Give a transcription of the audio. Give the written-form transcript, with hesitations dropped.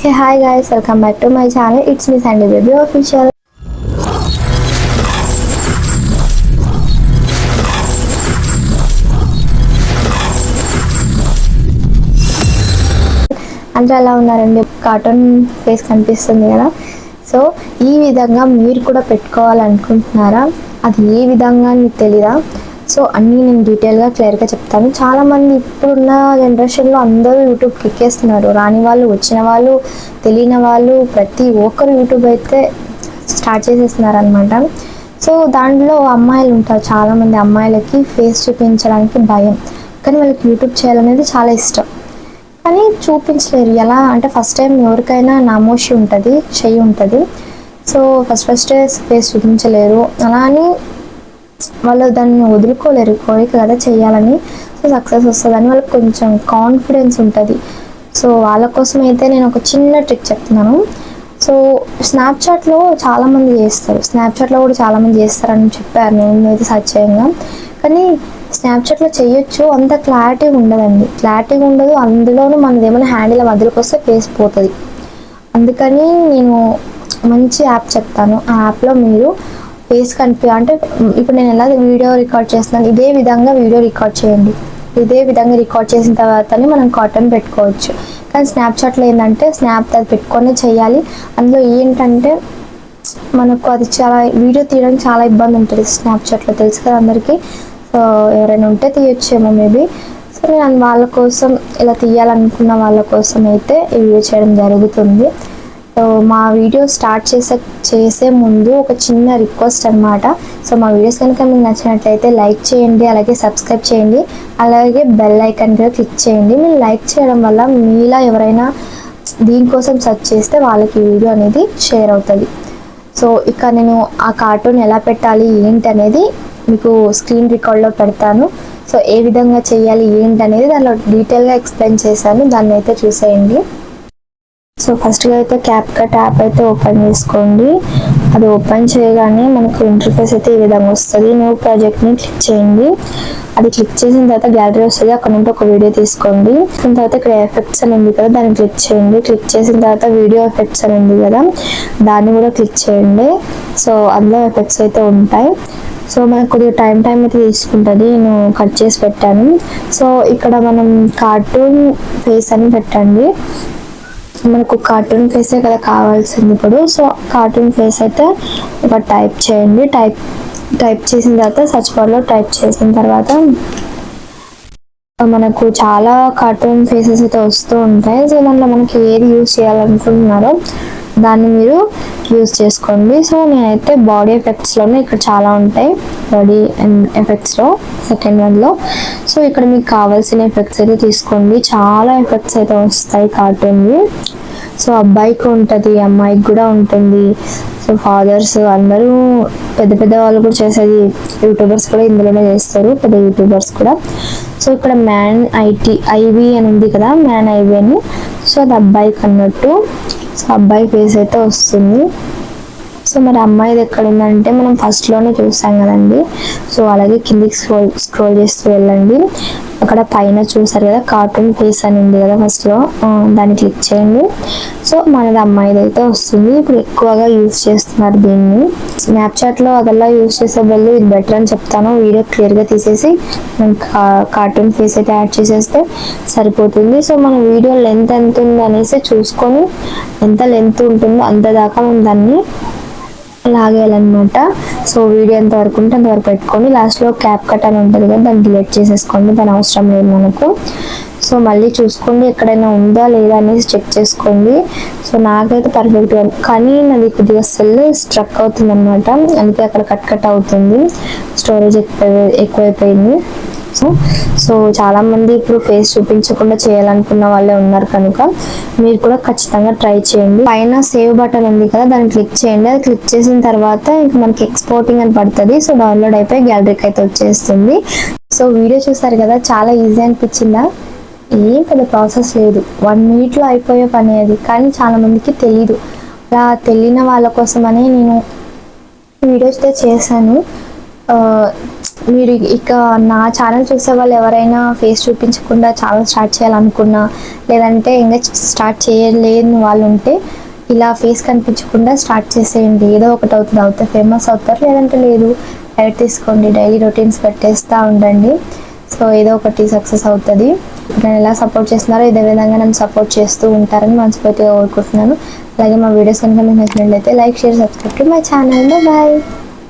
Hey hi guys, welcome back to my channel. It's me Sandy Baby Official. అందరూ ఎలా ఉన్నారండి? Cartoon face కనిపిస్తుంది కదా. సో ఈ విధంగా మీరు కూడా పెట్టుకోవాలనుకుంటున్నారా? అది ఏ విధంగా మీకు తెలీదా? సో అన్నీ నేను డీటెయిల్గా క్లియర్గా చెప్తాను. చాలామంది ఇప్పుడున్న జనరేషన్లో అందరూ యూట్యూబ్కి ఎక్కేస్తున్నారు. రాని వాళ్ళు, వచ్చిన వాళ్ళు, తెలియని వాళ్ళు, ప్రతి ఒక్కరు యూట్యూబ్ అయితే స్టార్ట్ చేసేస్తున్నారు అనమాట. సో దాంట్లో అమ్మాయిలు ఉంటారు, చాలామంది అమ్మాయిలకి ఫేస్ చూపించడానికి భయం, కానీ వాళ్ళకి యూట్యూబ్ చేయాలనేది చాలా ఇష్టం, కానీ చూపించలేరు. ఎలా అంటే ఫస్ట్ టైం ఎవరికైనా నామోషి ఉంటుంది, చెయ్యి ఉంటుంది. సో ఫస్ట్ ఫేస్ చూపించలేరు, అలా అని వాళ్ళు దాన్ని వదులుకోలేరు, కోరిక కదా చేయాలని. సో సక్సెస్ వస్తుందని వాళ్ళకి కొంచెం కాన్ఫిడెన్స్ ఉంటుంది. సో వాళ్ళ కోసం అయితే నేను ఒక చిన్న ట్రిక్ చెప్తున్నాను. సో స్నాప్చాట్లో చాలామంది చేస్తారు, స్నాప్చాట్లో కూడా చాలామంది చేస్తారని చెప్పారు, నేను అయితే సర్చ్ చేయంగా. కానీ స్నాప్చాట్లో చేయొచ్చు, అంత క్లారిటీ ఉండదండి, క్లారిటీగా ఉండదు. అందులోనూ మనది ఏమైనా హ్యాండిల్ మధ్యలోకి వస్తే ఫేస్ పోతుంది. అందుకని నేను మంచి యాప్ చెప్తాను. ఆ యాప్లో మీరు ఫేస్ అంటే ఇప్పుడు నేను ఎలా వీడియో రికార్డ్ చేస్తున్నాను, ఇదే విధంగా వీడియో రికార్డ్ చేయండి. ఇదే విధంగా రికార్డ్ చేసిన తర్వాతనే మనం కాటన్ పెట్టుకోవచ్చు. కానీ స్నాప్చాట్లో ఏంటంటే స్నాప్ అది పెట్టుకొని చేయాలి. అందులో ఏంటంటే మనకు అది చాలా వీడియో తీయడానికి చాలా ఇబ్బంది ఉంటుంది స్నాప్చాట్లో, తెలుసు కదా అందరికీ. సో ఎవరైనా ఉంటే తీయొచ్చేమో మేబీ. సో నేను వాళ్ళ కోసం, ఇలా తీయాలనుకున్న వాళ్ళ కోసం అయితే ఈ వీడియో చేయడం జరుగుతుంది. సో మా వీడియో స్టార్ట్ చేసే ముందు ఒక చిన్న రిక్వెస్ట్ అనమాట. సో మా వీడియోస్ కనుక మీకు నచ్చినట్లయితే లైక్ చేయండి, అలాగే సబ్స్క్రైబ్ చేయండి, అలాగే బెల్ ఐకాన్ కూడా క్లిక్ చేయండి. మీరు లైక్ చేయడం వల్ల మీలా ఎవరైనా దీనికోసం సెర్చ్ చేస్తే వాళ్ళకి వీడియో అనేది షేర్ అవుతుంది. సో ఇక నేను ఆ కార్టూన్ ఎలా పెట్టాలి ఏంటి అనేది మీకు స్క్రీన్ రికార్డ్లో పెడతాను. సో ఏ విధంగా చేయాలి ఏంటి అనేది దానిలో డీటెయిల్గా ఎక్స్ప్లెయిన్ చేశాను, దాన్ని అయితే చూసేయండి. సో ఫస్ట్గా అయితే క్యాప్కట్ యాప్ అయితే ఓపెన్ చేసుకోండి. అది ఓపెన్ చేయగానే మనకు ఇంటర్ఫేస్ అయితే ఈ విధంగా వస్తుంది. న్యూ ప్రాజెక్ట్ని క్లిక్ చేయండి. అది క్లిక్ చేసిన తర్వాత గ్యాలరీ వస్తుంది, అక్కడ నుండి ఒక వీడియో తీసుకోండి. దాని తర్వాత ఇక్కడ ఎఫెక్ట్స్ అని ఉంది కదా, దాన్ని క్లిక్ చేయండి. క్లిక్ చేసిన తర్వాత వీడియో ఎఫెక్ట్స్ అని ఉంది కదా, దాన్ని కూడా క్లిక్ చేయండి. సో అందులో ఎఫెక్ట్స్ అయితే ఉంటాయి. సో మనకు కొద్దిగా టైం అయితే తీసుకుంటుంది, నేను కట్ చేసి పెట్టాను. సో ఇక్కడ మనం కార్టూన్ ఫేస్ అని పెట్టండి. మనకు కార్టూన్ ఫేసే కదా కావాల్సింది ఇప్పుడు. సో కార్టూన్ ఫేస్ అయితే ఒక టైప్ చేయండి. టైప్ చేసిన తర్వాత సర్చ్ బార్లో టైప్ చేసిన తర్వాత మనకు చాలా కార్టూన్ ఫేసెస్ అయితే వస్తూ ఉంటాయి. సో దాంట్లో మనకి ఏది యూజ్ చేయాలనుకుంటున్నారో దాన్ని మీరు యూజ్ చేసుకోండి. సో నేనైతే బాడీ ఎఫెక్ట్స్లోనే ఇక్కడ చాలా ఉంటాయి, బాడీ ఎఫెక్ట్స్లో సెకండ్ వన్లో. సో ఇక్కడ మీకు కావాల్సిన ఎఫెక్ట్స్ అయితే తీసుకోండి, చాలా ఎఫెక్ట్స్ అయితే వస్తాయి కార్టూన్వి. సో అబ్బాయికి ఉంటుంది, అమ్మాయికి కూడా ఉంటుంది. సో ఫాదర్స్ అందరూ, పెద్ద వాళ్ళు కూడా చేసేది, యూట్యూబర్స్ కూడా ఇందులోనే చేస్తారు, పెద్ద యూట్యూబర్స్ కూడా. సో ఇక్కడ మ్యాన్ ఐవి అని ఉంది కదా, మ్యాన్ ఐవి అని. సో అది అబ్బాయికి అన్నట్టు. సో అబ్బాయి ఫేస్ అయితే వస్తుంది. సో మరి అమ్మాయిది ఎక్కడ ఉందంటే మనం ఫస్ట్లోనే చూసాం కదండి. సో అలాగే కిందికి స్క్రోల్ చేస్తూ వెళ్ళండి. అక్కడ పైన చూసారు కదా కార్టూన్ ఫేస్ అని ఉంది కదా ఫస్ట్లో, దాన్ని క్లిక్ చేయండి. సో మనది అమ్మాయిది అయితే వస్తుంది. ఇప్పుడు ఎక్కువగా యూజ్ చేస్తున్నారు దీన్ని. స్నాప్చాట్లో అదల్లా యూజ్ చేసే బదులు ఇది బెటర్ అని చెప్తాను. వీడియో క్లియర్గా తీసేసి కార్టూన్ ఫేస్ అయితే యాడ్ చేసేస్తే సరిపోతుంది. సో మన వీడియో లెంత్ ఎంత ఉంది అనేసి చూసుకొని, ఎంత లెంత్ ఉంటుందో అంత దాకా మనం దాన్ని లాగేయాలన్నమాట. సో వీడియో ఎంత వరకు ఉంటే అంతవరకు పెట్టుకొని లాస్ట్లో క్యాప్ కట్ అని ఉంటుంది కదా, దాన్ని డిలీట్ చేసేసుకోండి, దాని అవసరం లేదు మనకు. సో మళ్ళీ చూసుకోండి ఎక్కడైనా ఉందా లేదా అనేసి చెక్ చేసుకోండి. సో నాకైతే పర్ఫెక్ట్గా, కానీ నాది కొద్దిగా సెల్ స్ట్రక్ అవుతుంది అనమాట, అందుకే అక్కడ కట్ అవుతుంది, స్టోరేజ్ ఎక్కువైపోయింది. సో చాలామంది ఇప్పుడు ఫేస్ చూపించకుండా చేయాలనుకున్న వాళ్ళే ఉన్నారు, కనుక మీరు కూడా ఖచ్చితంగా ట్రై చేయండి. పైన సేవ్ బటన్ ఉంది కదా, దాన్ని క్లిక్ చేయండి. అది క్లిక్ చేసిన తర్వాత ఇంకా మనకి ఎక్స్పోర్టింగ్ అని పడుతుంది. సో డౌన్లోడ్ అయిపోయి గ్యాలరీకి అయితే వచ్చేస్తుంది. సో వీడియో చూసారు కదా, చాలా ఈజీ అనిపించిందా? ఏం పెద్ద ప్రాసెస్ లేదు, 1 minute అయిపోయే పని అది. కానీ చాలా మందికి తెలీదు. అలా తెలియని వాళ్ళ కోసమని నేను వీడియోస్ అయితే చేశాను. మీరు ఇక నా ఛానల్ చూసే వాళ్ళు ఎవరైనా ఫేస్ చూపించకుండా ఛానల్ స్టార్ట్ చేయాలనుకున్నా, లేదంటే ఇంకా స్టార్ట్ చేయలేని వాళ్ళు ఉంటే ఇలా ఫేస్ కనిపించకుండా స్టార్ట్ చేసేయండి. ఏదో ఒకటి అవుతుంది, అవుతే ఫేమస్ అవుతారు, లేదంటే లేదు. డైట్ తీసుకోండి, డైలీ రొటీన్స్ పెట్టేస్తూ ఉండండి. సో ఏదో ఒకటి సక్సెస్ అవుతుంది. నేను ఎలా సపోర్ట్ చేస్తున్నారో ఇదే విధంగా నన్ను సపోర్ట్ చేస్తూ ఉంటారని మనస్ఫూర్తిగా కోరుకుంటున్నాను. అలాగే మా వీడియోస్ కనుక మీకు నచ్చినట్లయితే like, share, subscribe to my channel. Bye.